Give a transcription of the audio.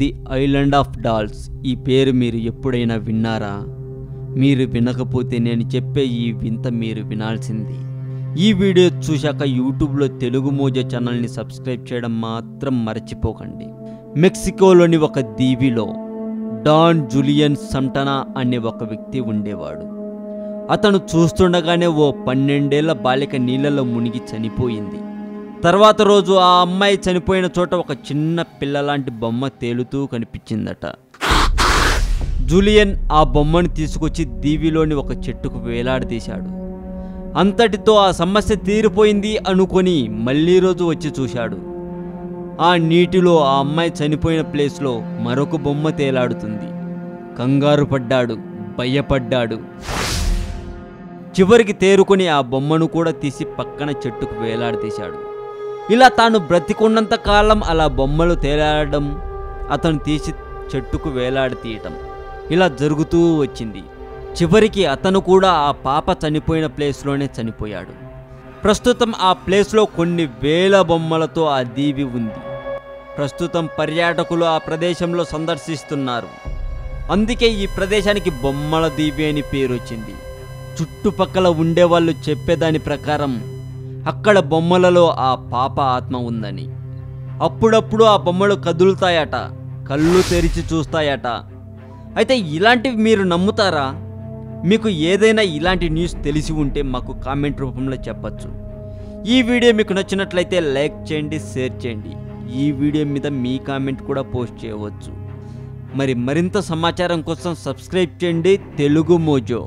The island of dolls. ఈ పేరు మీరు ఎప్పుడైనా విన్నారా? మీరు వినకపోతే నేను చెప్పే ఈ వింత మీరు వినాల్సింది. ఈ వీడియో చూశాక యూట్యూబ్లో తెలుగు మోజో ఛానల్ని సబ్స్క్రైబ్ చేయడం మాత్రం మర్చిపోకండి. మెక్సికోలోని ఒక దీవిలో డాన్ జూలియన్ సంటనా అనే ఒక వ్యక్తి ఉండేవాడు. అతను చూస్తుండగానే ఓ 12 ఏళ్ల బాలిక నీళ్ళలో మునిగి చనిపోయింది. తర్వాత రోజు ఆ అమ్మాయి చనిపోయిన చోట ఒక చిన్న పిల్లలాంటి బొమ్మ తేలుతూ కనిపించిందట. జూలియన్ ఆ బొమ్మను తీసుకొచ్చి దీవిలోని ఒక చెట్టుకు వేలాడదీశాడు. అంతటితో ఆ సమస్య తీరిపోయింది అనుకొని మళ్ళీ రోజు వచ్చి చూశాడు. ఆ నీటిలో ఆ అమ్మాయి చనిపోయిన ప్లేస్లో మరొక బొమ్మ తేలాడుతుంది. కంగారు పడ్డాడు, భయపడ్డాడు. చివరికి తేరుకొని ఆ బొమ్మను కూడా తీసి పక్కన చెట్టుకు వేలాడదీశాడు. ఇలా తాను బ్రతికున్నంత కాలం అలా బొమ్మలు తేలాడడం, అతను తీసి చెట్టుకు వేలాడతీయటం ఇలా జరుగుతూ వచ్చింది. చివరికి అతను కూడా ఆ పాప చనిపోయిన ప్లేస్లోనే చనిపోయాడు. ప్రస్తుతం ఆ ప్లేస్లో కొన్ని వేల బొమ్మలతో ఆ దీవి ఉంది. ప్రస్తుతం పర్యాటకులు ఆ ప్రదేశంలో సందర్శిస్తున్నారు. అందుకే ఈ ప్రదేశానికి బొమ్మల దీవి అని పేరు వచ్చింది. చుట్టుపక్కల ఉండేవాళ్ళు చెప్పేదాని ప్రకారం అక్కడ బొమ్మలలో ఆ పాప ఆత్మ ఉందని. అప్పుడప్పుడు ఆ బొమ్మలు కదులుతాయట, కళ్ళు తెరిచి చూస్తాయట. అయితే ఇలాంటివి మీరు నమ్ముతారా? మీకు ఏదైనా ఇలాంటి న్యూస్ తెలిసి ఉంటే మాకు కామెంట్ రూపంలో చెప్పచ్చు. ఈ వీడియో మీకు నచ్చినట్లయితే లైక్ చేయండి, షేర్ చేయండి. ఈ వీడియో మీద మీ కామెంట్ కూడా పోస్ట్ చేయవచ్చు. మరింత సమాచారం కోసం సబ్స్క్రైబ్ చేయండి తెలుగు మోజో.